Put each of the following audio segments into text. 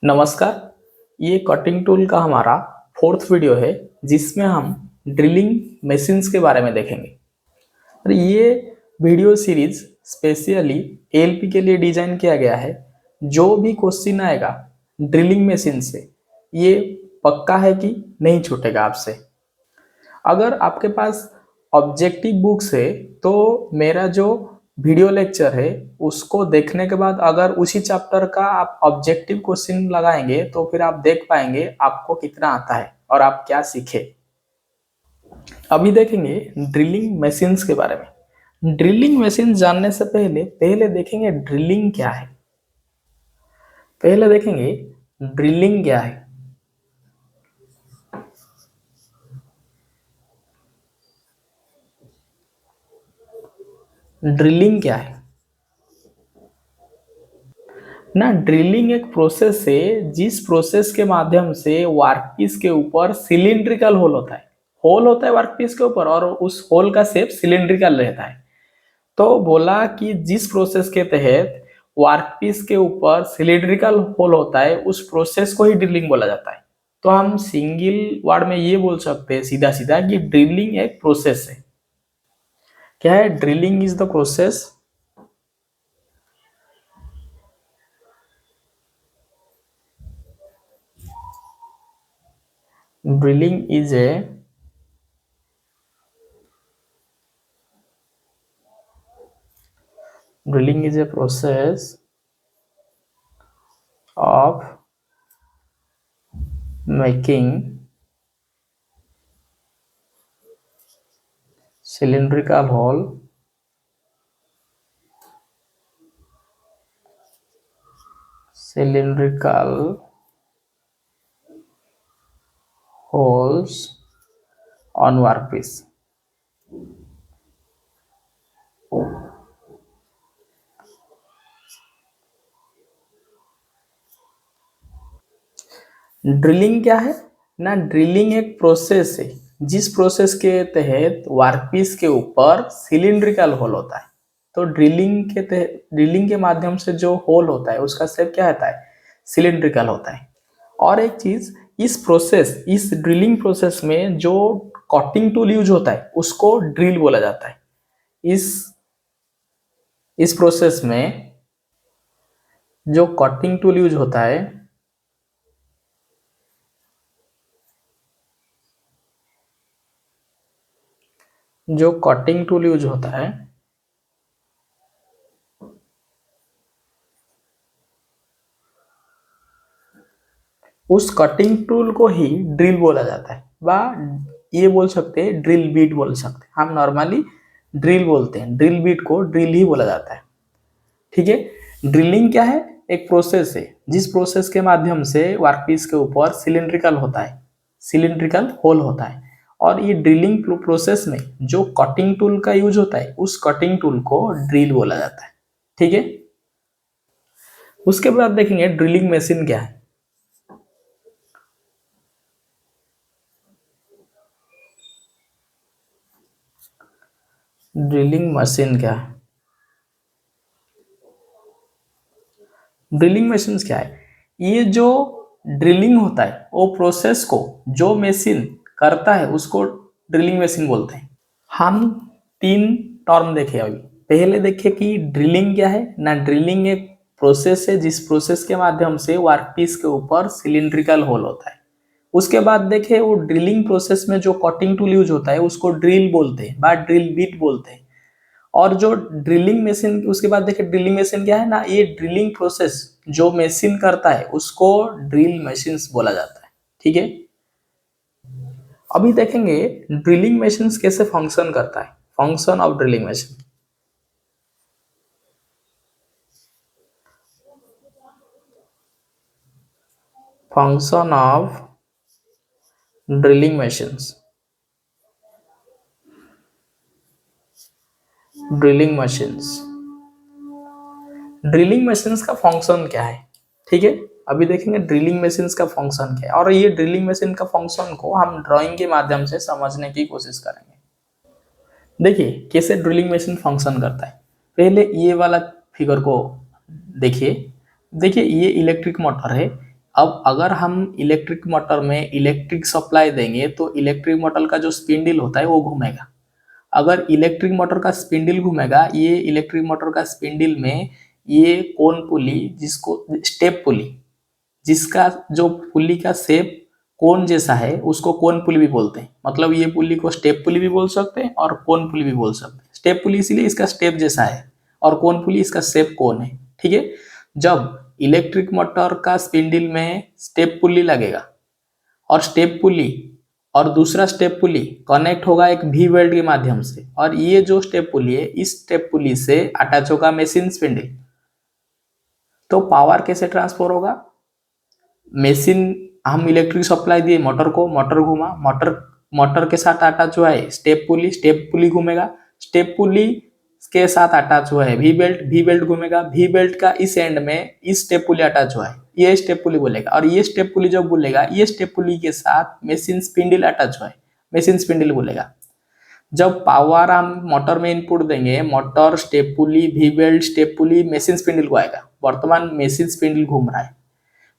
नमस्कार। ये cutting tool का हमारा फोर्थ वीडियो है जिसमें हम ड्रिलिंग मशीन्स के बारे में देखेंगे। और ये वीडियो सीरीज स्पेशली एलपी के लिए डिजाइन किया गया है। जो भी क्वेश्चन आएगा ड्रिलिंग मशीन से ये पक्का है कि नहीं छूटेगा आपसे। अगर आपके पास ऑब्जेक्टिव बुक्स है तो मेरा जो वीडियो लेक्चर है उसको देखने के बाद अगर उसी चैप्टर का आप ऑब्जेक्टिव क्वेश्चन लगाएंगे तो फिर आप देख पाएंगे आपको कितना आता है और आप क्या सीखे। अभी देखेंगे ड्रिलिंग मशीन्स के बारे में। ड्रिलिंग मशीन जानने से पहले देखेंगे ड्रिलिंग क्या है। पहले देखेंगे ड्रिलिंग क्या है। ड्रिलिंग क्या है ना, ड्रिलिंग एक प्रोसेस है जिस प्रोसेस के माध्यम से वर्कपीस के ऊपर सिलिंड्रिकल होल होता है। होल होता है वर्कपीस के ऊपर और उस होल का शेप सिलिंड्रिकल रहता है। तो बोला कि जिस प्रोसेस के तहत वर्कपीस के ऊपर सिलिंड्रिकल होल होता है उस प्रोसेस को ही ड्रिलिंग बोला जाता है। तो हम सिंगल वर्ड में ये बोल सकते हैं सीधा सीधा कि ड्रिलिंग एक प्रोसेस है। क्या है? Drilling is the process drilling is a drilling is a process of making cylindrical hole holes on workpiece। Drilling क्या है ना, ड्रिलिंग एक प्रोसेस है जिस प्रोसेस के तहत वर्कपीस के ऊपर सिलिंड्रिकल होल होता है। तो ड्रिलिंग के माध्यम से जो होल होता है उसका शेप क्या होता है? सिलिंड्रिकल होता है। और एक चीज, इस ड्रिलिंग प्रोसेस में जो कटिंग टूल यूज होता है उसको ड्रिल बोला जाता है। इस प्रोसेस में जो कटिंग टूल यूज होता है उस कटिंग टूल को ही ड्रिल बोला जाता है। बा ये बोल सकते हैं ड्रिल बीट बोल सकते हैं। हम नॉर्मली ड्रिल बोलते हैं, ड्रिल बीट को ड्रिल ही बोला जाता है। ठीक है। ड्रिलिंग क्या है? एक प्रोसेस है जिस प्रोसेस के माध्यम से वर्कपीस के ऊपर सिलिंड्रिकल होल होता है। और ये ड्रिलिंग प्रोसेस में जो कटिंग टूल का यूज होता है उस कटिंग टूल को ड्रिल बोला जाता है। ठीक है। उसके बाद देखेंगे ड्रिलिंग मशीन क्या है। ड्रिलिंग मशीन क्या है? ड्रिलिंग मशीन क्या है? ये जो ड्रिलिंग होता है वो प्रोसेस को जो मशीन करता है उसको ड्रिलिंग मशीन बोलते हैं। हम 3 टर्म देखे अभी। पहले देखे कि ड्रिलिंग क्या है ना, ड्रिलिंग एक प्रोसेस है जिस प्रोसेस के माध्यम से वर्कपीस के ऊपर सिलिंड्रिकल होल होता है। उसके बाद देखे वो ड्रिलिंग प्रोसेस में जो कटिंग टूल यूज होता है उसको ड्रिल बोलते हैं बा ड्रिल बिट बोलते हैं। और जो ड्रिलिंग मशीन, उसके बाद देखिए ड्रिलिंग मशीन क्या है ना, ये ड्रिलिंग प्रोसेस जो मशीन करता है उसको ड्रिल मशीन्स बोला जाता है। ठीक है। अभी देखेंगे ड्रिलिंग मशीन्स कैसे फंक्शन करता है। Function of drilling machine. Function of drilling machines. Drilling machines का फंक्शन क्या है। ठीक है। अभी देखेंगे ड्रिलिंग मशीन्स का फंक्शन क्या है और ये ड्रिलिंग मशीन का फंक्शन को हम ड्राइंग के माध्यम से समझने की कोशिश करेंगे। देखिए कैसे ड्रिलिंग मशीन फंक्शन करता है। पहले ये वाला फिगर को देखिए। देखिए ये इलेक्ट्रिक मोटर है, अब अगर हम इलेक्ट्रिक मोटर में इलेक्ट्रिक सप्लाई देंगे तो इलेक्ट्रिक मोटर का जो स्पिंडल होता है वो घूमेगा। अगर इलेक्ट्रिक मोटर का स्पिंडल घूमेगा, ये इलेक्ट्रिक मोटर का स्पिंडल में ये कोन पुली, जिसको स्टेप पुली, जिसका जो पुली का शेप कोन जैसा है उसको कोन पुली भी बोलते हैं। मतलब ये पुली को स्टेप पुली भी बोल सकते हैं और कोन पुली भी बोल सकते हैं। स्टेप पुली इसीलिए इसका स्टेप जैसा है और कोन पुली इसका शेप कोन है। ठीक है, जब इलेक्ट्रिक मोटर का स्पिंडल में स्टेप पुली लगेगा और स्टेप पुली और दूसरा स्टेप पुली कनेक्ट होगा एक वी वेल्ड के माध्यम से, और ये जो स्टेप पुली है इस स्टेप पुली से अटैच होगा मशीन स्पिंडल। तो पावर कैसे ट्रांसफर होगा? मशीन, हम इलेक्ट्रिक सप्लाई दिए मोटर को, मोटर घूमा, मोटर के साथ अटैच हुआ है स्टेप पुली घूमेगा, स्टेप पुली के साथ अटैच हुआ है वी बेल्ट घूमेगा, वी बेल्ट का इस एंड में इस स्टेप पुली अटैच हुआ है, ये स्टेप पुली बोलेगा। और ये स्टेप पुली जब बोलेगा, ये स्टेप पुली के साथ मशीन स्पिंडल अटैच हुआ है, मशीन स्पिंडल बोलेगा। जब पावर हम मोटर में इनपुट देंगे, motor, step pulley, we belt, step pulley, machine spindle को आएगा। वर्तमान मशीन स्पिंडल घूम रहा है।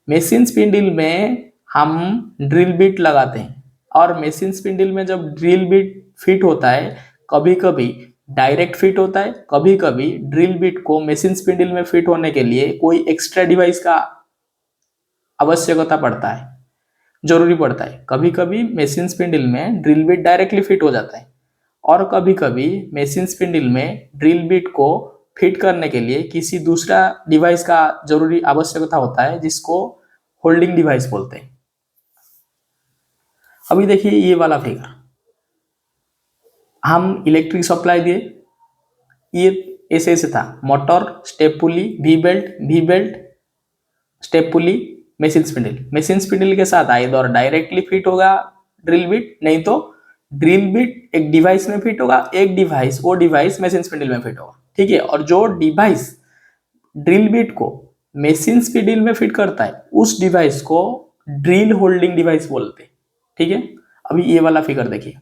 मशीन स्पिंडल में हम ड्रिल बिट लगाते हैं, और मशीन स्पिंडल में जब ड्रिल बिट फिट होता है, कभी कभी डायरेक्ट फिट होता है, कभी कभी ड्रिल बिट को मशीन स्पिंडल में फिट होने के लिए कोई एक्स्ट्रा डिवाइस का आवश्यकता पड़ता है, जरूरी पड़ता है। कभी कभी मशीन स्पिंडल में ड्रिल बिट डायरेक्टली फिट हो जाता है, और कभी कभी मशीन स्पिंडल में ड्रिल बिट को फिट करने के लिए किसी दूसरा डिवाइस का जरूरी आवश्यकता होता है, जिसको होल्डिंग डिवाइस बोलते हैं। अभी देखिए ये वाला फिगर, हम इलेक्ट्रिक सप्लाई दिए, ये ऐसे था, motor, step pulley, we belt, step pulley, machine spindle के साथ आइदर डायरेक्टली फिट होगा ड्रिल बिट, नहीं तो ड्रिल बिट एक डिवाइस में फिट होगा, एक डिवाइस, वो डिवाइस मशीन स्पिंडल में फिट होगा। ठीक है, और जो डिवाइस ड्रिल बिट को मशीन स्पिंडल में फिट करता है उस डिवाइस को ड्रिल होल्डिंग डिवाइस बोलते हैं। ठीक है, अभी ये वाला फिगर देखिए,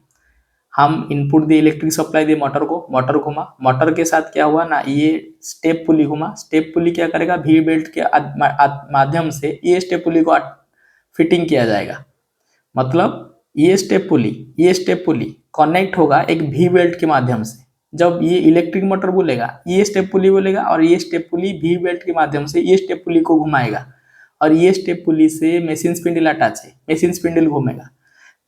हम इनपुट दिए, इलेक्ट्रिक सप्लाई दिए मोटर को, मोटर घुमा, मोटर के साथ क्या हुआ ना, ये स्टेप पुली घुमा, स्टेप पुली क्या करेगा, वी बेल्ट के माध्यम से ये स्टेप पुली को फिटिंग किया जाएगा। मतलब ये स्टेप पुली कनेक्ट होगा एक वी बेल्ट के माध्यम से। जब ये इलेक्ट्रिक मोटर बोलेगा, ये स्टेप पुली बोलेगा, और ये स्टेप पुली वी बेल्ट के माध्यम से ये स्टेप पुली को घुमाएगा, और ये स्टेप पुली से मशीन स्पिंडल अटैच है, मशीन स्पिंडल घूमेगा।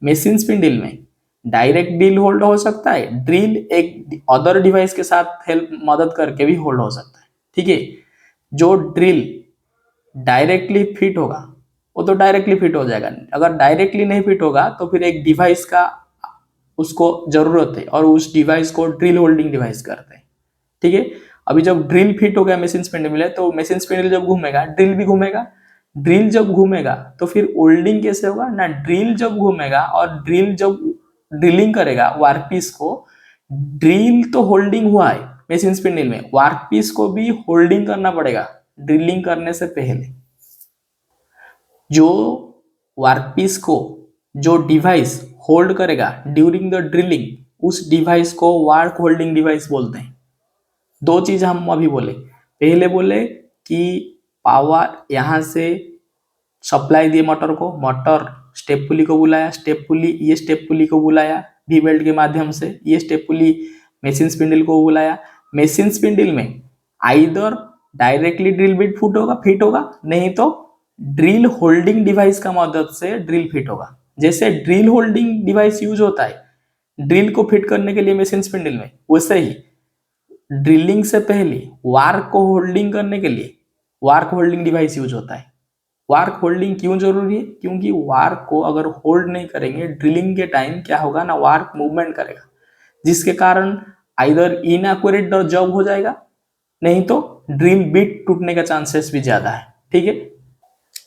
मशीन स्पिंडल में डायरेक्ट ड्रिल होल्ड हो सकता है, ड्रिल एक अदर डिवाइस के साथ हेल्प मदद करके भी होल्ड हो सकता है। ठीक है, जो ड्रिल डायरेक्टली फिट होगा वो तो डायरेक्टली फिट हो जाएगा, अगर डायरेक्टली नहीं फिट होगा तो फिर एक डिवाइस का उसको जरूरत है, और उस डिवाइस को ड्रिल होल्डिंग डिवाइस करते हैं। ठीक है, अभी जब ड्रिल फिट हो गया मशीन स्पिंडल में, तो मशीन स्पिंडल जब घूमेगा ड्रिल भी घूमेगा, ड्रिल जब घूमेगा तो फिर होल्डिंग कैसे होगा ना, ड्रिल जब घूमेगा और ड्रिल जब ड्रिलिंग करेगा वर्कपीस को, ड्रिल तो होल्डिंग हुआ है मशीन स्पिंडल में, वर्कपीस को भी होल्डिंग करना पड़ेगा ड्रिलिंग करने से पहले। जो वर्कपीस को जो डिवाइस होल्ड करेगा ड्यूरिंग द ड्रिलिंग, उस डिवाइस को वर्क होल्डिंग डिवाइस बोलते हैं। दो चीज हम अभी बोले, पहले बोले कि पावर यहां से सप्लाई दिए मोटर को, मोटर स्टेप पुली को बुलाया, स्टेप पुली ये स्टेप पुली को बुलाया वी बेल्ट के माध्यम से, ये स्टेप पुली मशीन स्पिंडल को बुलाया। मशीन स्पिंडल में either directly drill bit fit होगा, नहीं तो ड्रिल होल्डिंग डिवाइस का मदद से ड्रिल फिट होगा। जैसे ड्रिल होल्डिंग डिवाइस यूज होता है ड्रिल को फिट करने के लिए मशीन स्पिंडल में, वैसे ही ड्रिलिंग से पहले वार्क को होल्डिंग करने के लिए वार्क होल्डिंग डिवाइस यूज होता है। वार्क होल्डिंग क्यों जरूरी है? क्योंकि वार्क को अगर होल्ड नहीं करेंगे ड्रिलिंग के टाइम, क्या होगा ना, वार्क मूवमेंट करेगा, जिसके कारण आइदर इनएक्यूरेट जॉब हो जाएगा, नहीं तो ड्रिल बिट टूटने का चांसेस भी ज्यादा है। ठीक है,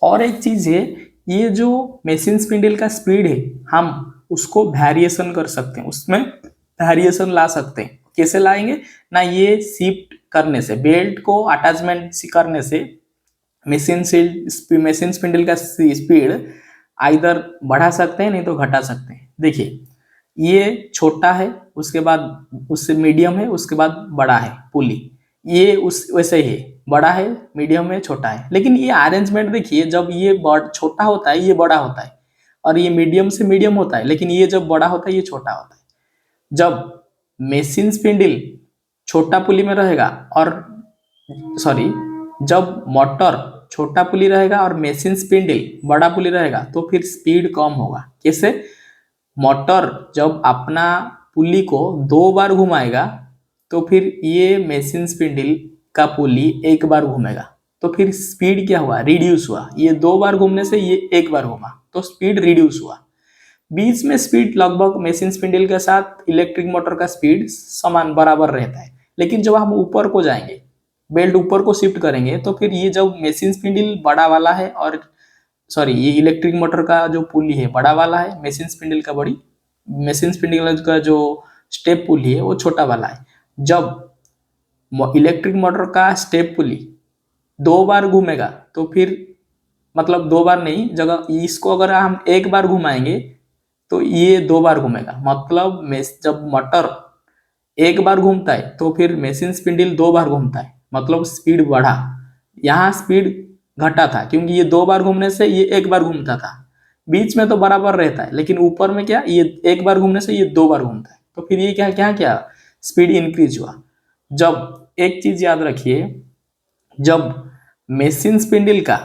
और एक चीज है, ये जो मशीन स्पिंडल का स्पीड है हम उसको वेरिएशन कर सकते हैं, उसमें वेरिएशन ला सकते हैं। कैसे लाएंगे ना, ये शिफ्ट करने से, बेल्ट को अटैचमेंट करने से मशीन स्पिंडल का स्पीड आइदर बढ़ा सकते हैं, नहीं तो घटा सकते हैं। देखिए ये छोटा है, उसके बाद उससे मीडियम है, उसके बाद बड़ा है पुली, ये उस वैसे ही बड़ा है, मीडियम है, छोटा है। लेकिन ये अरेंजमेंट देखिए, जब ये छोटा होता है ये बड़ा होता है, और ये मीडियम से मीडियम होता है, लेकिन ये जब बड़ा होता है ये छोटा होता है। जब मेसिन स्पिंडल छोटा पुली में रहेगा और सॉरी, जब मोटर छोटा पुली रहेगा और मेसिन स्पिंडल बड़ा पुली रहेगा तो फिर स्पीड कम होगा। कैसे? मोटर जब अपना पुली को 2 बार घुमाएगा तो फिर ये मेसिन स्पिंडल का पुली 1 बार घूमेगा, तो फिर स्पीड क्या हुआ? रिड्यूस हुआ। ये 2 बार घूमने से ये 1 बार घूमा तो स्पीड रिड्यूस हुआ। बीच में स्पीड लगभग मेसिन स्पिंडल के साथ इलेक्ट्रिक मोटर का स्पीड समान बराबर रहता है। लेकिन जब हम ऊपर को जाएंगे, बेल्ट ऊपर को शिफ्ट करेंगे, तो फिर ये जब मेसिन स्पिंडल बड़ा वाला है और सॉरी ये इलेक्ट्रिक मोटर का जो पुली है बड़ा वाला है, मेसिन स्पिंडल का जो स्टेप पुली है वो छोटा वाला है। जब इलेक्ट्रिक मोटर का स्टेप पुली 2 बार घूमेगा तो फिर मतलब 2 बार नहीं, जगह इसको अगर हम 1 बार घुमाएंगे तो ये 2 बार घूमेगा। मतलब जब मोटर 1 बार घूमता है तो फिर मेसिन स्पिंडल 2 बार घूमता है, मतलब स्पीड बढ़ा। यहाँ स्पीड घटा था क्योंकि ये 2 बार घूमने से ये 1 बार घूमता था। बीच में तो बराबर रहता है, लेकिन ऊपर में क्या, ये 1 बार घूमने से ये 2 बार घूमता है, तो फिर ये क्या क्या क्या स्पीड इंक्रीज हुआ। जब एक चीज याद रखिए, जब मेसिन स्पिंडल का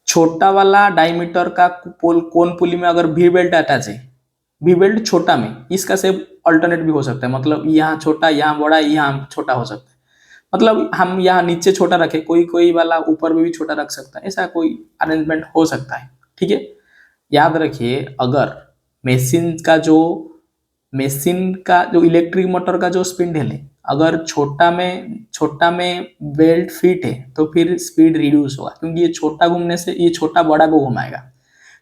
छोटा वाला डायमीटर का पोल कोन पुली में अगर वी बेल्ट अटैच है, वी बेल्ट छोटा में, इसका शेप अल्टरनेट भी हो सकता है, मतलब यहाँ छोटा यहाँ बड़ा यहाँ छोटा हो सकता है। मतलब हम यहाँ नीचे छोटा रखे, कोई कोई वाला ऊपर में भी छोटा रख सकता है, ऐसा कोई अरेंजमेंट हो सकता है। ठीक है, याद रखिए, अगर मेसिन का जो इलेक्ट्रिक मोटर का जो स्पिंडल है, अगर छोटा में बेल्ट फिट है तो फिर स्पीड रिड्यूस होगा, क्योंकि ये छोटा घूमने से ये छोटा बड़ा को घुमाएगा।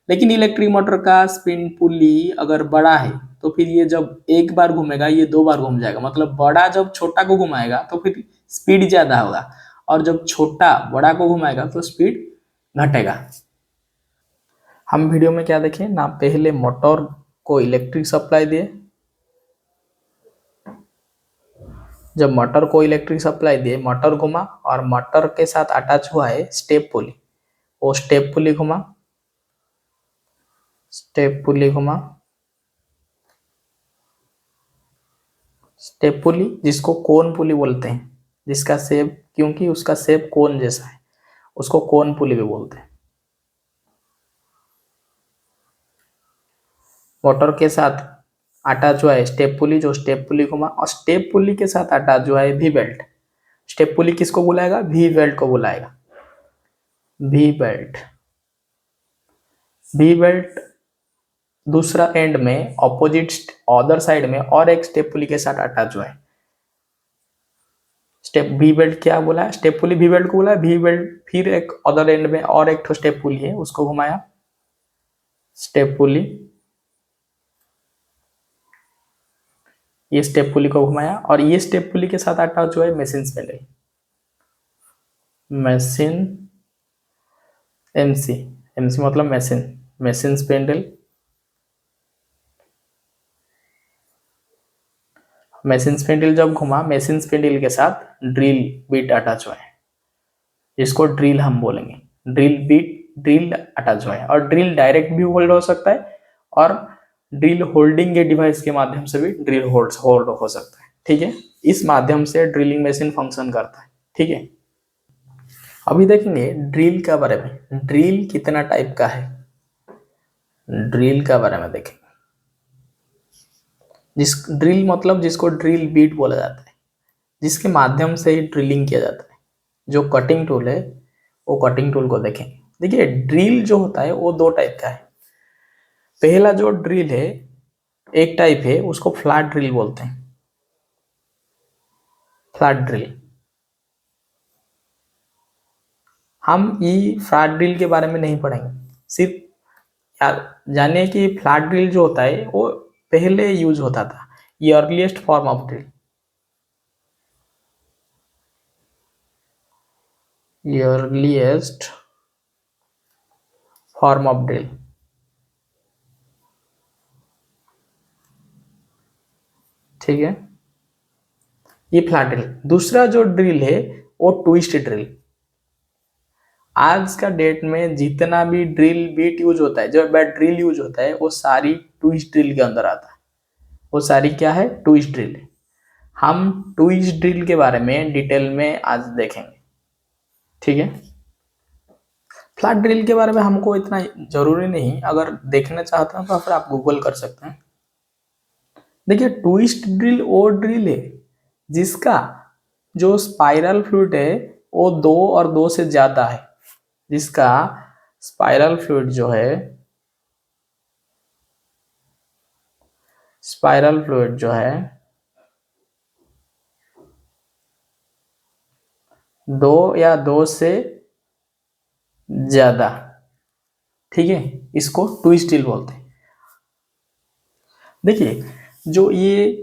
लेकिन इलेक्ट्रिक मोटर का स्पिन पुली अगर बड़ा है तो फिर ये जब 1 बार घूमेगा ये 2 बार घूम जाएगा। मतलब बड़ा जब छोटा को घुमाएगा तो फिर स्पीड ज्यादा होगा, और जब छोटा बड़ा को घुमाएगा तो स्पीड घटेगा। हम वीडियो में क्या देखें ना, पहले मोटर को इलेक्ट्रिक सप्लाई दिए, जब मोटर को इलेक्ट्रिक सप्लाई दिए मोटर घुमा, और मोटर के साथ अटैच हुआ है स्टेप पुली, वो स्टेप पुली घुमा, स्टेप पुली घुमा, स्टेप पुली जिसको कोन पुली बोलते हैं, जिसका शेप, क्योंकि उसका शेप कोन जैसा है उसको कोन पुली भी बोलते हैं। मोटर के साथ अटैच हुआ है स्टेप पुली, जो स्टेप पुली घुमा, और स्टेप पुली के साथ अटैच हुआ है वी बेल्ट। स्टेप पुली किसको बुलाएगा? वी बेल्ट को बुलाएगा। वी बेल्ट, वी बेल्ट दूसरा एंड में ऑपोजिट अदर साइड में और एक स्टेप पुली के साथ अटैच हुआ है। स्टेप वी बेल्ट क्या बोला है? स्टेप पुली वी बेल्ट को बोला है। वी बेल्ट फिर एक अदर एंड में और एक स्टेप पुली है उसको घुमाया, स्टेप पुली, ये स्टेप पुली को घुमाया, और ये स्टेप पुली के साथ अटैच हुआ है machine spindle, machine MC, MC मतलब machine, machine spindle, machine spindle जब घुमा, मेसिन स्पिंडल के साथ ड्रिल बिट अटैच हुआ है, जिसको ड्रिल हम बोलेंगे। ड्रिल बिट, ड्रिल अटैच हुआ है, और ड्रिल डायरेक्ट भी होल्ड हो सकता है और ड्रिल होल्डिंग के डिवाइस के माध्यम से भी ड्रिल होल्ड हो सकता है। ठीक है, इस माध्यम से ड्रिलिंग मशीन फंक्शन करता है। ठीक है, अभी देखेंगे ड्रिल के बारे में, ड्रिल कितना टाइप का है, ड्रिल के बारे में देखेंगे। जिस ड्रिल मतलब जिसको ड्रिल बीट बोला जाता है, जिसके माध्यम से ही ड्रिलिंग किया जाता है। जो कटिंग टूल है वो कटिंग टूल को देखेंगे। देखिए, ड्रिल जो होता है वो 2 टाइप का है। पहला जो ड्रिल है, एक टाइप है उसको फ्लैट ड्रिल बोलते हैं, फ्लैट ड्रिल। हम ये फ्लैट ड्रिल के बारे में नहीं पढ़ेंगे, सिर्फ जानिए कि फ्लैट ड्रिल जो होता है वो पहले यूज होता था, ये अर्लीस्ट फॉर्म ऑफ ड्रिल, ये अर्लीस्ट फॉर्म ऑफ ड्रिल। ठीक है, ये फ्लैट ड्रिल। दूसरा जो ड्रिल है वो ट्विस्ट ड्रिल। आज का डेट में जितना भी ड्रिल बीट यूज होता है, जो ड्रिल यूज होता है, वो सारी ट्विस्ट ड्रिल के अंदर आता है। वो सारी क्या है? Twist drill. हम ट्विस्ट ड्रिल के बारे में डिटेल में आज देखेंगे, ठीक है। फ्लैट ड्रिल के बारे में हमको इतना जरूरी नहीं, अगर देखना चाहते हैं तो फिर आप गूगल कर सकते हैं। देखिए, ट्विस्ट ड्रिल वो ड्रिल है जिसका जो स्पाइरल फ्लूइड है वो 2 और 2 से ज्यादा है। जिसका स्पाइरल फ्लूइड जो है, स्पाइरल फ्लूइड जो है 2 या 2 से ज्यादा, ठीक है, इसको ट्विस्ट ड्रिल बोलते हैं। देखिए, जो ये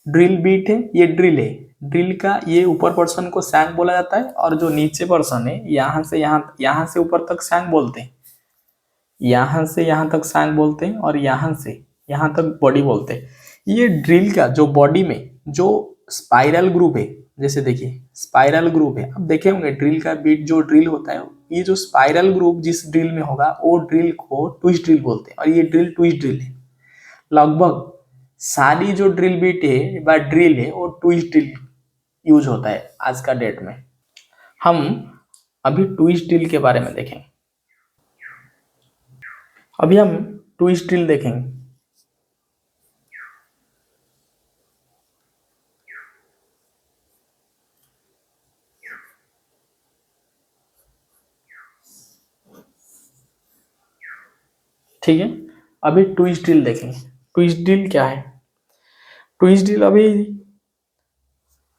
ड्रिल बीट है, ये ड्रिल है। ड्रिल का ये ऊपर पोर्शन को सैंक बोला जाता है, और जो नीचे पोर्शन है यहाँ से यहाँ से ऊपर तक सैंक बोलते हैं। यहाँ से यहाँ तक सैंक बोलते हैं, और यहाँ से यहाँ तक बॉडी बोलते हैं। ये ड्रिल का जो बॉडी में जो स्पाइरल ग्रुप है, जैसे देखिए स्पाइरल ग्रुप है, अब देखे होंगे ड्रिल का बीट जो ड्रिल होता है, ये जो स्पाइरल ग्रुप जिस ड्रिल में होगा वो ड्रिल को ट्विस्ट ड्रिल बोलते हैं, और ये ड्रिल ट्विस्ट ड्रिल है। लगभग सारी जो ड्रिल बीट है या ड्रिल है वो ट्विस्ट ड्रिल यूज होता है आज का डेट में। हम अभी ट्विस्ट ड्रिल के बारे में देखेंगे। अभी हम ट्विस्ट ड्रिल देखेंगे। ठीक है, अभी ट्विस्ट ड्रिल देखेंगे। ट्विस्ट ड्रिल क्या है? ट्विस्ट ड्रिल अभी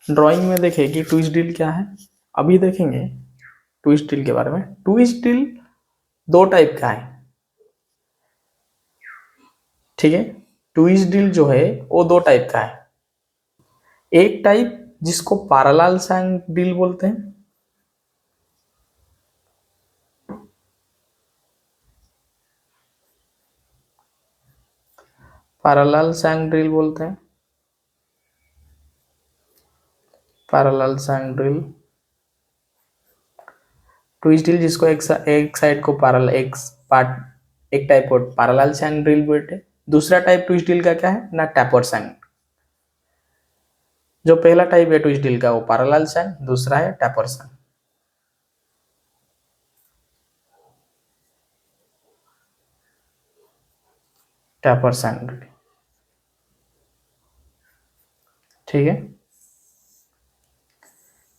ड्राइंग में देखें कि ट्विस्ट ड्रिल क्या है। अभी देखेंगे ट्विस्ट ड्रिल के बारे में। ट्विस्ट ड्रिल 2 टाइप का है, ठीक है। ट्विस्ट ड्रिल जो है वो 2 टाइप का है। एक टाइप जिसको पैरेलल सैंक ड्रिल बोलते हैं, पैरेलल सैंक ड्रिल बोलते हैं, पैरेलल सैंक ड्रिल। ट्विस्ट ड्रिल जिसको एक साइड को पैरेलल, एक टाइप को पैरेलल सैंक ड्रिल बोलते हैं। दूसरा टाइप ट्विस्ट ड्रिल का क्या है ना, टैपर सैंक। जो पहला टाइप है ट्विस्ट ड्रिल का वो पैरेलल सैंक, दूसरा है टैपर सैंक। टैपर सैंक ड्रिल, ठीक है।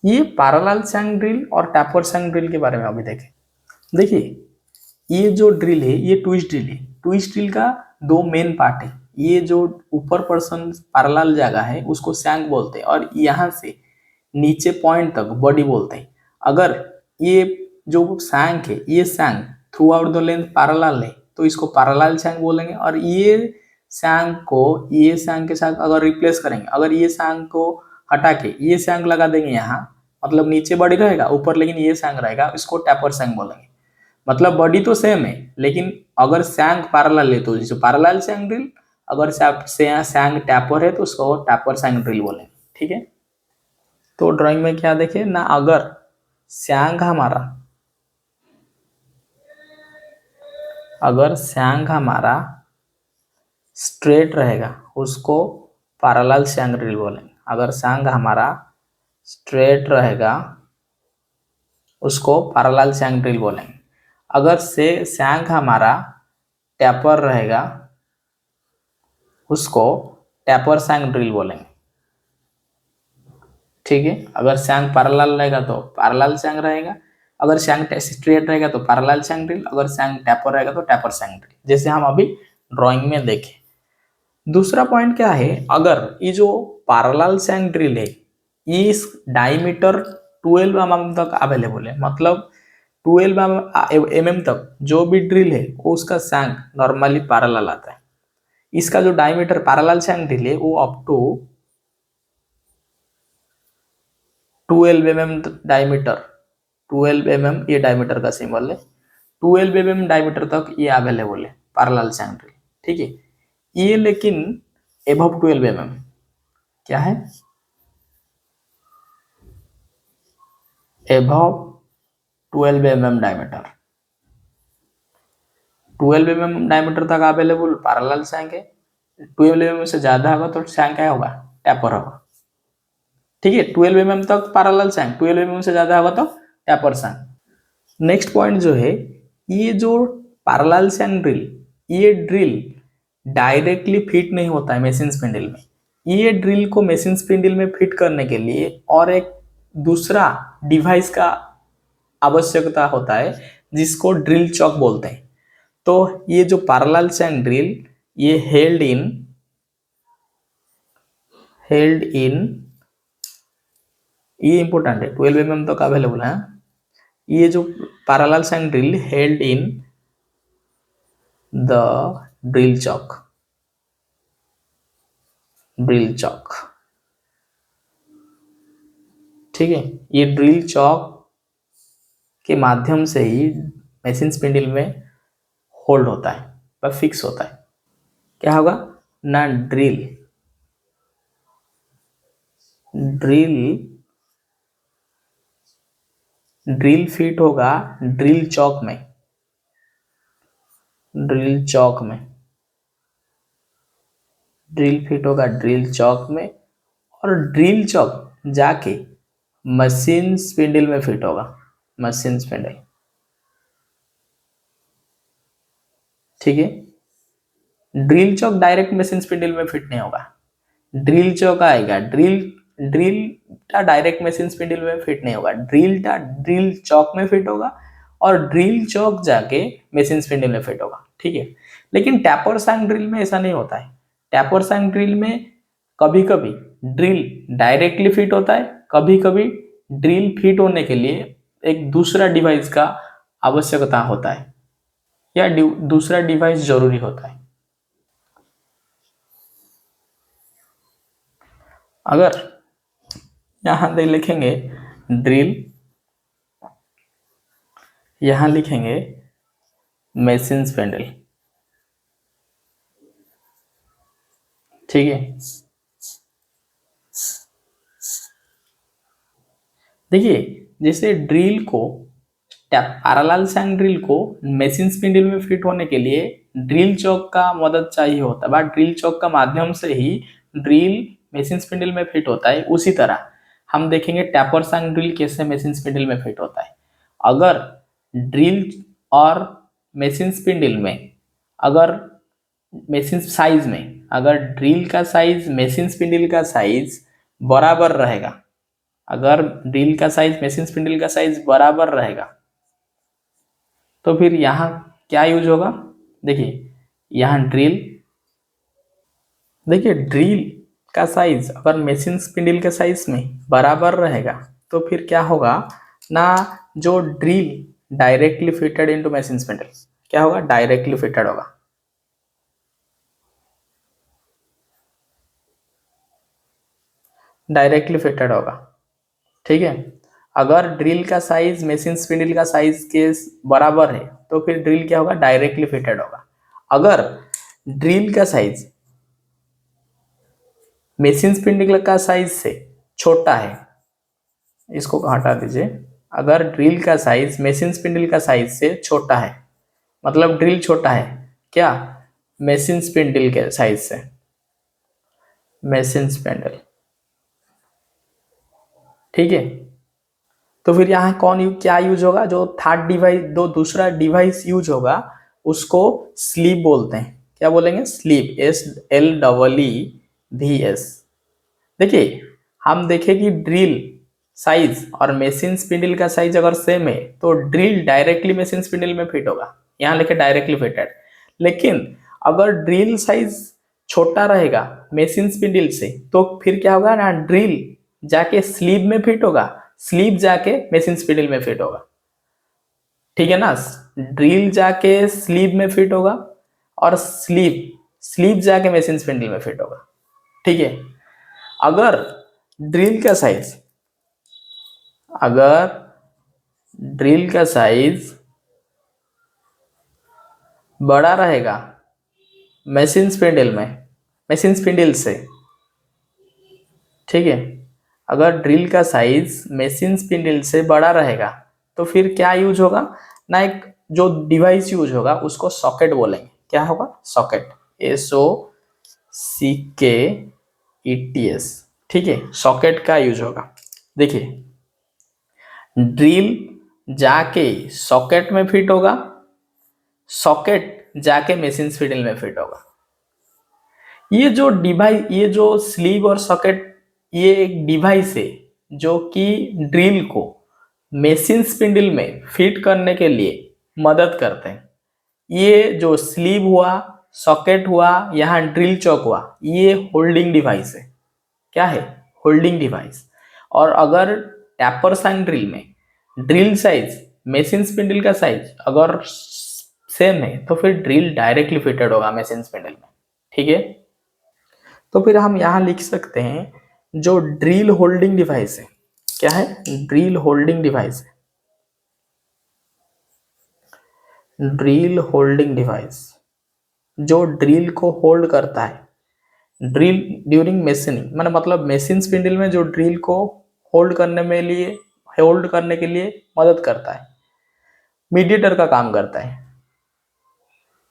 ये पैरेलल सैंक ड्रिल और टैपर सैंक ड्रिल के बारे में अभी देखें। देखिए, ये जो ड्रिल है ये ट्विस्ट ड्रिल है। ट्विस्ट ड्रिल का 2 मेन पार्ट है। ये जो ऊपर पर्सन पैरेलल जगह है उसको सैंक बोलते हैं, और यहाँ से नीचे पॉइंट तक बॉडी बोलते हैं। अगर ये जो सैंक है ये shank throughout the length parallel है तो इसको पैरेलल सैंक बोलेंगे। और ये सैंक को ये सैंक के साथ अगर रिप्लेस करेंगे, अगर ये सैंक को हटा के ये सैंक लगा देंगे यहाँ, मतलब नीचे बॉडी रहेगा ऊपर लेकिन ये सैंक रहेगा, इसको टैपर सैंक बोलेंगे। मतलब बॉडी तो सेम है लेकिन अगर सैंक पैरेलल है तो जिसे पैरेलल सैंक ड्रिल, अगर सैंक टैपर है तो उसको टैपर सैंक ड्रिल बोलेंगे, ठीक है। तो ड्राइंग में क्या देखे ना, अगर सैंक हमारा, अगर सैंक हमारा स्ट्रेट रहेगा उसको पैरेलल सैंक ड्रिल बोलेंगे। अगर सैंक हमारा स्ट्रेट रहेगा उसको पैरेलल सैंक ड्रिल बोलेंगे। अगर से सैंक हमारा टैपर रहेगा उसको टैपर सैंक ड्रिल बोलेंगे, ठीक है। अगर सैंक पैरेलल रहेगा तो पैरेलल सैंक रहेगा, अगर सैंक स्ट्रेट रहेगा तो पैरेलल सैंक ड्रिल, अगर सैंक टैपर रहेगा तो टैपर सैंक ड्रिल, जैसे हम अभी ड्राइंग में देखें। दूसरा पॉइंट क्या है, अगर ये जो पैरेलल सैंक ड्रिल है इस डायमीटर 12 mm तक अवेलेबल है, मतलब 12 mm तक जो भी ड्रिल है वो उसका सैंक नॉर्मली पैरेलल आता है। इसका जो डायमीटर पैरेलल सैंक ड्रिल है वो up to 12 mm diameter, 12 mm ये डायमीटर का सिंबल है, 12 mm डायमीटर तक ये अवेलेबल है पैरेलल सैंक ड्रिल, ठीक है। ये लेकिन एबव 12 mm क्या है, above 12 mm diameter, 12 mm diameter तक अवेलेबल पैरेलल शैंक है। 12 mm से ज्यादा होगा तो शैंक क्या होगा, टैपर होगा। ठीक है, 12 mm तक पैरेलल शैंक, 12 mm से ज्यादा होगा तो टैपर शैंक। नेक्स्ट पॉइंट जो है, ये जो पैरेलल शैंक ड्रिल, ये ड्रिल डायरेक्टली फिट नहीं होता है मशीन स्पिंडल में। ये ड्रिल को मशीन स्पिंडल में फिट करने के लिए और एक दूसरा डिवाइस का आवश्यकता होता है जिसको ड्रिल चॉक बोलते हैं। तो ये जो पैरेलल शैंक ड्रिल, ये हेल्ड इन ये इंपॉर्टेंट है, 12 mm तक अवेलेबल है। ये जो parallel shank drill held in the drill chalk, ठीक है। ये ड्रिल चॉक के माध्यम से ही मशीन स्पिंडल में होल्ड होता है व फिक्स होता है। क्या होगा ना, ड्रिल फिट होगा ड्रिल चॉक में, ड्रिल फिट होगा ड्रिल चॉक में, और ड्रिल चॉक जाके मशीन स्पिंडल में फिट होगा, मशीन स्पिंडल। ठीक है, drill chalk direct machine spindle में फिट नहीं होगा। ड्रिल चॉक आएगा, ड्रिल डायरेक्ट मशीन स्पिंडल में फिट नहीं होगा, ड्रिल चॉक में फिट होगा और ड्रिल चॉक जाके मशीन स्पिंडल में फिट होगा। ठीक है, लेकिन टैपर शैंक ड्रिल में ऐसा नहीं होता है। टैपर शैंक ड्रिल में कभी कभी ड्रिल डायरेक्टली फिट होता है, कभी कभी ड्रिल फिट होने के लिए एक दूसरा डिवाइस का आवश्यकता होता है या दूसरा डिवाइस जरूरी होता है। अगर यहां दे लिखेंगे ड्रिल, यहां लिखेंगे मशीन स्पिंडल, ठीक है। देखिए, जैसे ड्रिल को पैरेलल शैंक ड्रिल को मशीन स्पिंडल में फिट होने के लिए ड्रिल चॉक का मदद चाहिए होता है, बट ड्रिल चॉक का माध्यम से ही ड्रिल मशीन स्पिंडल में फिट होता है। उसी तरह हम देखेंगे टैपर शैंक ड्रिल कैसे मशीन स्पिंडल में फिट होता है। अगर ड्रिल और मशीन स्पिंडल में, अगर मशीन साइज में, अगर ड्रिल का साइज मशीन स्पिंडल का साइज बराबर रहेगा, अगर ड्रिल का साइज मशीन स्पिंडल का साइज बराबर रहेगा तो फिर यहाँ क्या यूज होगा। देखिए, यहाँ ड्रिल का साइज अगर मशीन स्पिंडल के साइज में बराबर रहेगा तो फिर क्या होगा ना, जो drill directly fitted into machine spindle क्या होगा, डायरेक्टली फिटेड होगा। डायरेक्टली फिटेड होगा, ठीक है। अगर ड्रिल का साइज मशीन स्पिंडल का साइज के बराबर है तो फिर ड्रिल क्या होगा, डायरेक्टली फिटेड होगा। अगर ड्रिल का साइज मशीन स्पिंडल का साइज से छोटा है, इसको हटा दीजिए। अगर ड्रिल का साइज मशीन स्पिंडल का साइज से छोटा है, मतलब ड्रिल छोटा है क्या, मशीन स्पिंडल के साइज से, मशीन स्पिंडल, ठीक है। तो फिर यहाँ क्या यूज होगा, जो थर्ड डिवाइस, दो दूसरा डिवाइस यूज होगा उसको स्लीव बोलते हैं। क्या बोलेंगे, स्लीव, SLEEVS। देखिए, हम देखें कि ड्रिल साइज और मशीन स्पिंडल का साइज अगर सेम है तो ड्रिल डायरेक्टली मशीन स्पिंडल में फिट होगा, यहाँ लिखे डायरेक्टली फिटेड। लेकिन अगर ड्रिल साइज छोटा रहेगा मशीन स्पिंडल से तो फिर क्या होगा ना, ड्रिल जाके स्लीव में फिट होगा, स्लीव जाके मशीन स्पिंडल में फिट होगा, ठीक है ना। ड्रिल जाके स्लीव में फिट होगा और स्लीव जाके मशीन स्पिंडल में फिट होगा, ठीक है। अगर ड्रिल का साइज, अगर ड्रिल का साइज बड़ा रहेगा मशीन स्पिंडल से, ठीक है, अगर ड्रिल का साइज मशीन स्पिंडल से बड़ा रहेगा तो फिर क्या यूज होगा ना, एक जो डिवाइस यूज होगा उसको सॉकेट बोलेंगे। क्या होगा? Socket, SOCKETS। ठीक है, सॉकेट का यूज होगा। देखिए, ड्रिल जाके सॉकेट में फिट होगा, सॉकेट जाके मशीन स्पिंडल में फिट होगा। ये जो डिवाइस, ये जो स्लीव और सॉकेट, ये एक डिवाइस है जो कि ड्रिल को मशीन स्पिंडल में फिट करने के लिए मदद करते हैं। ये जो स्लीव हुआ, सॉकेट हुआ, यहाँ ड्रिल चौक हुआ, ये होल्डिंग डिवाइस है। क्या है? Holding device. और अगर टैपर सांग ड्रिल में ड्रिल साइज मशीन स्पिंडल का साइज अगर सेम है तो फिर ड्रिल डायरेक्टली फिटेड होगा मशीन स्पिंडल में। ठीक है, तो फिर हम यहां लिख सकते हैं जो ड्रिल होल्डिंग डिवाइस है। क्या है? ड्रिल होल्डिंग डिवाइस है। ड्रिल होल्डिंग डिवाइस जो ड्रिल को होल्ड करता है, ड्रिल ड्यूरिंग मशीनिंग, मतलब मशीन स्पिंडल में जो ड्रिल को होल्ड करने के लिए मदद करता है, मीडिएटर का काम करता है।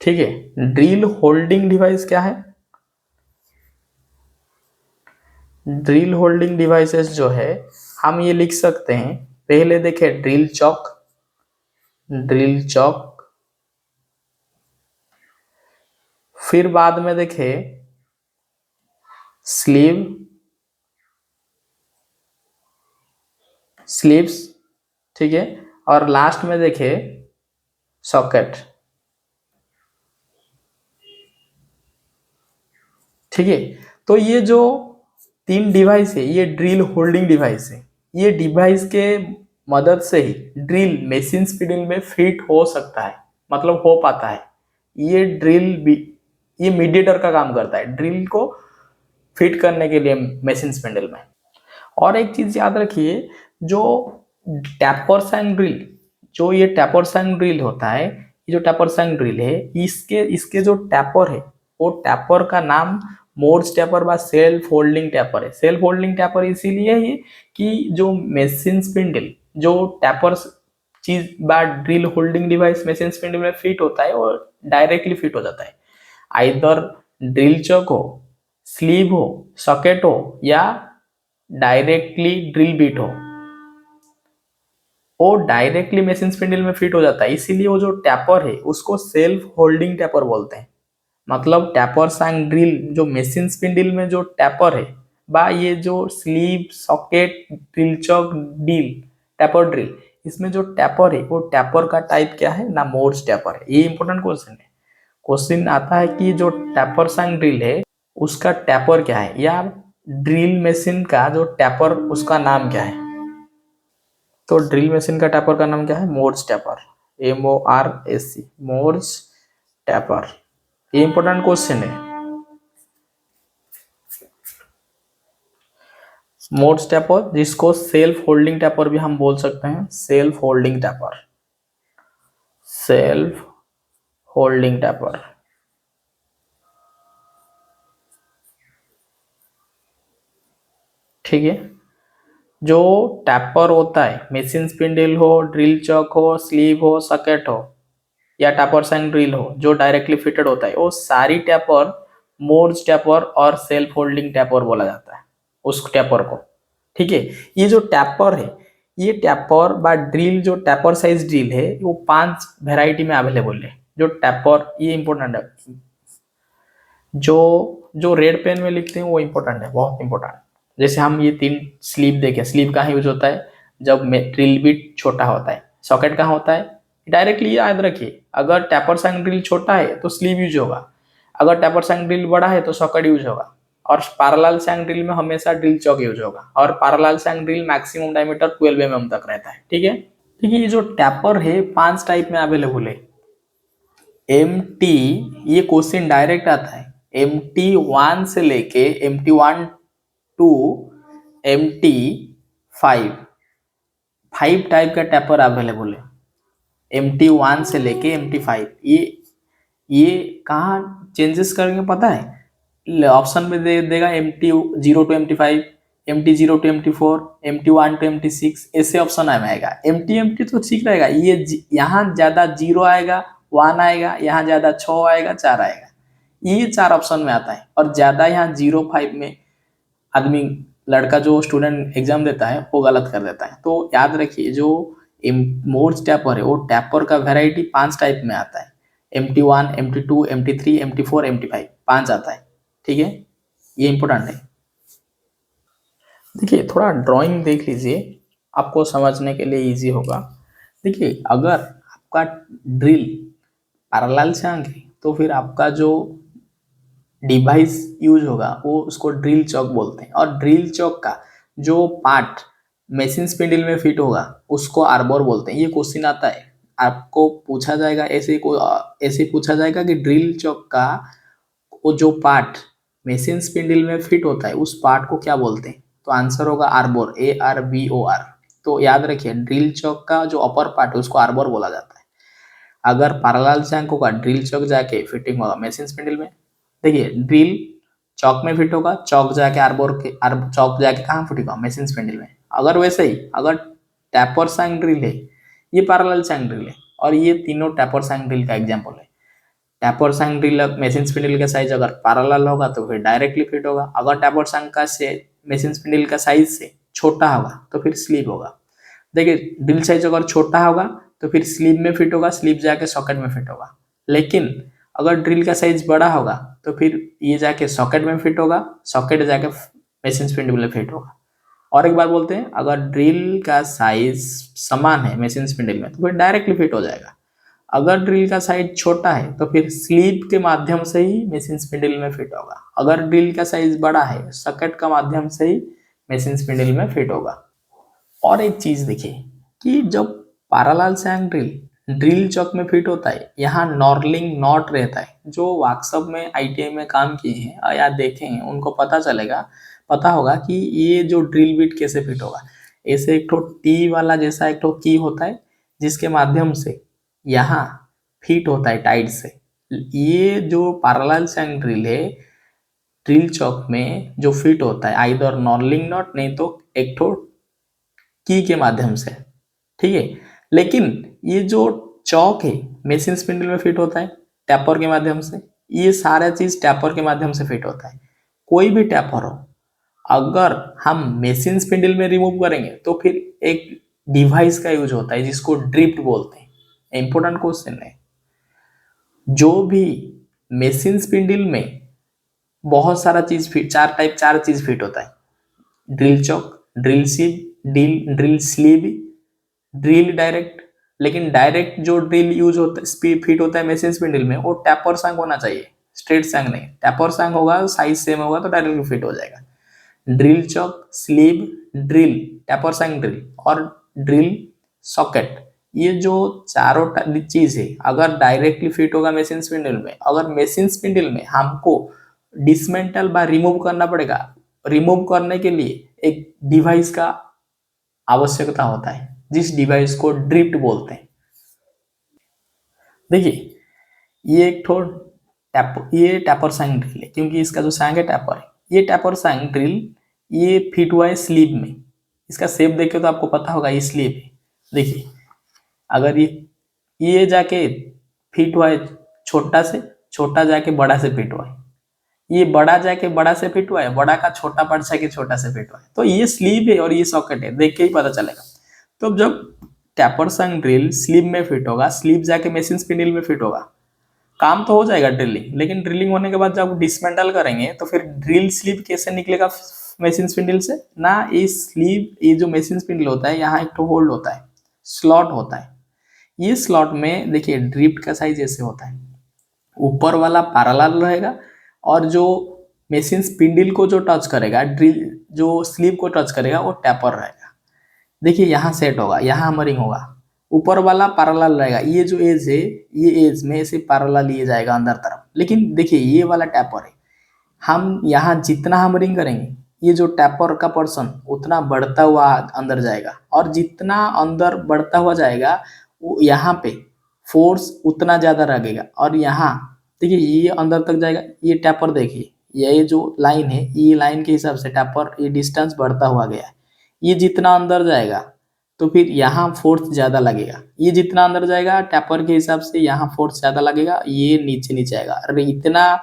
ठीक है, ड्रिल होल्डिंग डिवाइस क्या है? ड्रिल होल्डिंग डिवाइसेस जो है हम ये लिख सकते हैं, पहले देखे ड्रिल चॉक, ड्रिल चॉक, फिर बाद में देखे स्लीव, स्लीव्स। ठीक है, और लास्ट में देखे सॉकेट। ठीक है, तो ये जो तीन डिवाइस है ये ड्रिल होल्डिंग डिवाइस है। ये डिवाइस के मदद से ही ड्रिल मशीन स्पिंडल में फिट हो सकता है, मतलब हो पाता है। ये ड्रिल भी, ये मीडिएटर का काम करता है ड्रिल को फिट करने के लिए मशीन स्पिंडल में। और एक चीज याद रखिए, जो टैपर सांग ड्रिल, जो ये टैपर सांग ड्रिल होता है, ये जो टैपर सांग ड्रिल है, इसके इसके जो टैपर है, वो टैपर का नाम मोर्स टैपर व सेल्फ होल्डिंग टैपर है। सेल्फ होल्डिंग टैपर इसीलिए है कि जो मशीन स्पिंडल, जो टैपर चीज बा drill holding device machine spindle में फिट होता है और डायरेक्टली फिट हो जाता है। आइदर ड्रिल चक हो, स्लीव हो, सॉकेट हो, या डायरेक्टली ड्रिल बीट हो, वो डायरेक्टली मशीन स्पिंडल में फिट हो जाता है। इसीलिए वो जो टैपर है उसको सेल्फ होल्डिंग टैपर बोलते हैं। मतलब टैपर सांग ड्रिल जो मशीन स्पिंडल में जो टैपर है, बा ये जो sleeve, socket, drill chalk, drill, tapper drill, इसमें जो टैपर है वो टैपर का टाइप क्या है ना, मोर्स टैपर है। ये इंपॉर्टेंट क्वेश्चन है। क्वेश्चन आता है कि जो टैपर सांग ड्रिल है उसका टैपर क्या है, या ड्रिल मशीन का जो टैपर उसका नाम क्या है। तो ड्रिल मशीन का टैपर का नाम क्या है? Morse taper, MORS, Morse taper. ये इंपॉर्टेंट क्वेश्चन है। मोर्स टैपर, जिसको सेल्फ होल्डिंग टैपर भी हम बोल सकते हैं, self holding taper, self holding taper. ठीक है, जो टैपर होता है, मशीन स्पिंडल हो, ड्रिल चॉक हो, स्लीव हो, सॉकेट हो, या टैपर सांग ड्रिल हो, जो डायरेक्टली फिटेड होता है, वो सारी टैपर मोर्स टैपर और सेल्फ होल्डिंग टैपर बोला जाता है उस टैपर को। ठीक है, ये जो टैपर है, ये टैपर बा ड्रिल, जो टैपर साइज ड्रिल है वो 5 वेराइटी में अवेलेबल है। जो टैपर, ये इंपॉर्टेंट है, जो जो रेड पेन में लिखते हैं वो इंपॉर्टेंट है, बहुत इंपॉर्टेंट। जैसे हम ये 3 स्लीव देखें, स्लीव कहाँ यूज होता है? जब ड्रिल बिट छोटा होता है। सॉकेट कहाँ होता है? डायरेक्टली याद रखिए, अगर टैपर सांग ड्रिल छोटा है तो स्लीव यूज होगा, अगर टैपर सांग ड्रिल बड़ा है तो सॉकेट यूज होगा। और पैरेलल सांग ड्रिल में हमेशा ड्रिल चॉक यूज होगा, और पैरेलल सांग ड्रिल मैक्सिमम डायमीटर 12 mm तक रहता है। ठीक है, देखिए ये जो टैपर है 5 टाइप में अवेलेबल है। MT, ये क्वेश्चन डायरेक्ट आता है, MT1 से लेके MT1 टू MT5, 5 टाइप का टैपर अवेलेबल है। MT1 से लेके MT5, ये कहाँ चेंजेस करेंगे पता है? ऑप्शन में दे देगा MT0 to MT5, MT0 to MT4, MT1 to MT6, ऐसे ऑप्शन में आएगा। MT तो ठीक रहेगा, ये यहाँ ज्यादा 0 आएगा, 1 आएगा, यहाँ ज्यादा 6 आएगा, 4 आएगा, ये 4 ऑप्शन में आता है। और ज्यादा यहाँ 0, 5 में आदमी, लड़का जो स्टूडेंट एग्जाम देता है वो गलत कर देता है। तो याद रखिए, जो मोर्स टैपर है वो टैपर का वेराइटी 5 टाइप में आता है। MT1, MT2, MT3, MT4, MT5, 5 आता है। ठीक है, ये इंपॉर्टेंट है। देखिए थोड़ा ड्राइंग देख लीजिए, आपको समझने के लिए इजी होगा। देखिए अगर आपका ड्रिल पैरेलल से आएंगे तो फिर आपका जो डिवाइस यूज होगा वो उसको ड्रिल चॉक बोलते हैं। और ड्रिल चॉक का जो पार्ट मशीन स्पिंडल में फिट होगा उसको आर्बर बोलते हैं। ये क्वेश्चन आता है, आपको पूछा जाएगा ऐसे पूछा जाएगा कि ड्रिल चॉक का वो जो पार्ट मशीन स्पिंडल में फिट होता है उस पार्ट को क्या बोलते हैं? तो आंसर होगा आर्बर, ARBOR। तो याद रखिए, ड्रिल चॉक का जो अपर पार्ट है उसको आर्बर बोला जाता है। अगर पैरेलल चैंक होगा, ड्रिल चॉक जाके फिटिंग होगा मशीन स्पिंडल में। देखिए ड्रिल चॉक में फिट होगा, चॉक जाके चॉक जाके कहाँ फिट होगा? मशीन स्पिंडल में। अगर वैसे ही अगर टैपर सैंक ड्रिल है, ये पैरेलल सैंक ड्रिल है, और ये तीनों टैपर सैंक ड्रिल का एग्जांपल है। Tapper shank drill machine spindle का साइज अगर पैरेलल होगा तो फिर डायरेक्टली फिट होगा। अगर टैपर सैंक का से मशीन स्पिंडल का साइज से छोटा होगा तो फिर स्लीव होगा। देखिए ड्रिल साइज अगर छोटा होगा तो फिर स्लीव में फिट होगा, स्लीव जाके सॉकेट में फिट होगा। लेकिन अगर ड्रिल का साइज बड़ा होगा तो फिर ये जाके सॉकेट में फिट होगा, सॉकेट जाके मशीन स्पिंडल में फिट होगा। और एक बार बोलते हैं, अगर ड्रिल का साइज समान है मशीन स्पिंडल में तो फिर डायरेक्टली फिट हो जाएगा। अगर ड्रिल का साइज छोटा है तो फिर स्लीव के माध्यम से ही मशीन स्पिंडल में फिट होगा। अगर ड्रिल का साइज बड़ा है, सॉकेट का माध्यम से ही मशीन स्पिंडल में फिट होगा। और एक चीज देखिए कि जब पैरेलल सैंक ड्रिल चॉक में फिट होता है, यहाँ नॉर्लिंग नॉट रहता है। जो वर्कशॉप में ITI में काम किए हैं या देखे हैं उनको पता होगा कि ये जो ड्रिल बिट कैसे फिट होगा। ऐसे एक तो टी वाला जैसा एक तो की होता है जिसके माध्यम से यहाँ फिट होता है टाइट से। ये जो पैरेलल सैंक ड्रिल है, ड्रिल चॉक में जो फिट होता है आइदर नॉर्लिंग नॉट नहीं तो एक तो की के माध्यम से। ठीक है, लेकिन ये जो चॉक है मशीन स्पिंडल में फिट होता है टैपर के माध्यम से। ये सारा चीज टैपर के माध्यम से फिट होता है। कोई भी टैपर हो, अगर हम मशीन स्पिंडल में रिमूव करेंगे तो फिर एक डिवाइस का यूज होता है जिसको ड्रिफ्ट बोलते हैं। इंपॉर्टेंट क्वेश्चन है। जो भी मशीन स्पिंडल में बहुत सारा चीज फिट, चार चीज फिट होता है। ड्रिल चॉक, ड्रिल सीप, ड्रिल स्लीव, ड्रिल डायरेक्ट। लेकिन डायरेक्ट जो ड्रिल यूज होता है फिट होता है मशीन स्पिंडल में वो टैपर सैंक होना चाहिए, स्ट्रेट सैंक नहीं। टैपर सैंक होगा, साइज सेम होगा तो डायरेक्टली फिट हो जाएगा। Drill chuck, sleeve, drill, taper shank drill और ड्रिल सॉकेट, ये जो चारों चीज है अगर डायरेक्टली फिट होगा मशीन स्पिंडल में, अगर मशीन स्पिंडल में हमको डिसमेंटल बा रिमूव करना पड़ेगा, रिमूव करने के लिए एक डिवाइस का आवश्यकता होता है जिस डिवाइस को ड्रिफ्ट बोलते हैं। देखिए ये एक थोड़ा ये टैपर सैंक ड्रिल है क्योंकि इसका जो सैंक है टैपर है। ये टैपर सैंक ड्रिल ये फिट हुआ है स्लीव में। इसका शेप देखे तो आपको पता होगा ये स्लीव है। देखिए अगर ये जाके फिट हुआ है छोटा से, छोटा जाके बड़ा से फिट हुआ है, ये बड़ा जाके बड़ा से फिट हुआ है, बड़ा का छोटा पार्ट जाके छोटा से फिट हुआ है। तो ये स्लीव है और ये सॉकेट है, देख के ही पता चलेगा। तो जब टैपर सैंक ड्रिल स्लीव में फिट होगा, स्लीव जाके मशीन स्पिंडल में फिट होगा, काम तो हो जाएगा ड्रिलिंग। लेकिन ड्रिलिंग होने के बाद जब डिसमेंटल करेंगे तो फिर ड्रिल स्लीव कैसे निकलेगा मशीन स्पिंडल से ना? ये स्लीव, ये जो मशीन स्पिंडल होता है यहाँ एक तो होल्ड होता है, स्लॉट होता है। ये स्लॉट में देखिए ड्रिफ्ट का साइज ऐसे होता है, ऊपर वाला पैरेलल रहेगा और जो मशीन स्पिंडल को जो टच करेगा, ड्रिल जो स्लीव को टच करेगा वो टैपर रहेगा। देखिए यहाँ सेट होगा, यहाँ हमरिंग होगा, ऊपर वाला पैरेलल रहेगा। ये जो एज है ये एज में ऐसे पैरेलल लिए जाएगा अंदर तरफ। लेकिन देखिए ये वाला टैपर है, हम यहाँ जितना हमरिंग करेंगे ये जो टैपर का पोर्शन उतना बढ़ता हुआ अंदर जाएगा, और जितना अंदर बढ़ता हुआ जाएगा वो यहाँ पे फोर्स उतना ज्यादा लगेगा। और यहाँ देखिए ये अंदर तक जाएगा, ये टैपर देखिए ये जो लाइन है, ये लाइन के हिसाब से टैपर ये डिस्टेंस बढ़ता हुआ गया है। ये जितना अंदर जाएगा तो फिर यहाँ फोर्स ज़्यादा लगेगा, ये जितना अंदर जाएगा टैपर के हिसाब से यहाँ फोर्स ज़्यादा लगेगा, ये नीचे नीचे आएगा। अरे इतना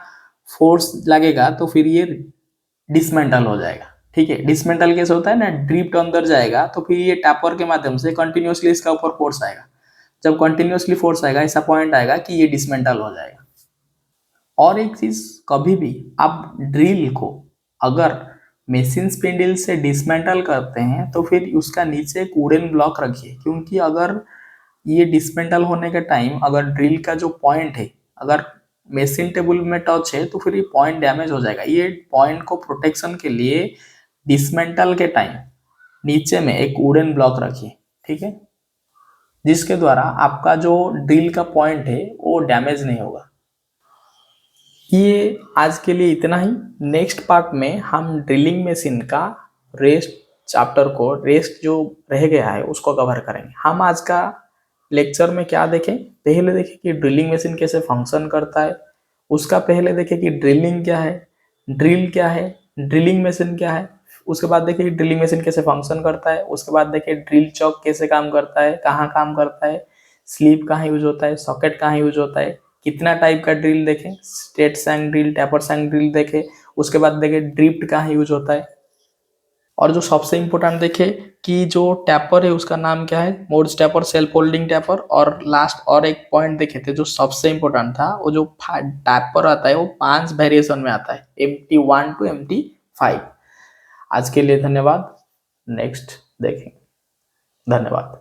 फोर्स लगेगा तो फिर ये डिसमेंटल हो जाएगा। ठीक है, डिसमेंटल कैसे होता है ना, ड्रिफ्ट अंदर जाएगा तो फिर ये टैपर के माध्यम से कंटिन्यूअसली इसका ऊपर फोर्स आएगा। जब कंटिन्यूअसली फोर्स आएगा ऐसा पॉइंट आएगा कि ये डिसमेंटल हो जाएगा। और एक चीज, कभी भी आप ड्रिल को अगर मशीन स्पिंडल से डिसमेंटल करते हैं तो फिर उसका नीचे एक वुडन ब्लॉक रखिए, क्योंकि अगर ये डिसमेंटल होने के टाइम अगर ड्रिल का जो पॉइंट है अगर मशीन टेबल में टच है तो फिर ये पॉइंट डैमेज हो जाएगा। ये पॉइंट को प्रोटेक्शन के लिए डिसमेंटल के टाइम नीचे में एक वुडन ब्लॉक रखिए, ठीक है, जिसके द्वारा आपका जो ड्रिल का पॉइंट है वो डैमेज नहीं होगा। ये आज के लिए इतना ही। नेक्स्ट पार्ट में हम ड्रिलिंग मशीन का रेस्ट चैप्टर को, रेस्ट जो रह गया है उसको कवर करेंगे। हम आज का लेक्चर में क्या देखें, पहले देखें कि ड्रिलिंग मशीन कैसे फंक्शन करता है, उसका पहले देखें कि ड्रिलिंग क्या है, ड्रिल क्या है, ड्रिलिंग मशीन क्या है, उसके बाद देखें कि ड्रिलिंग मशीन कैसे फंक्शन करता है, उसके बाद देखें ड्रिल चॉक कैसे काम करता है, कहाँ काम करता है, स्लीप कहाँ यूज होता है, सॉकेट कहाँ यूज होता है, कितना टाइप का ड्रिल देखें, स्ट्रेट सैंग ड्रिल, टैपर सैंग ड्रिल देखें, उसके बाद देखें ड्रिफ्ट कहाँ यूज होता है। और जो सबसे इम्पोर्टेंट देखें कि जो टैपर है उसका नाम क्या है, modes tapper, self holding tapper. और लास्ट और एक पॉइंट देखे थे जो सबसे इम्पोर्टेंट था, वो जो टैपर आता है वो 5 वेरिएशन में आता है, MT1 to MT5। आज के लिए धन्यवाद, नेक्स्ट देखें, धन्यवाद।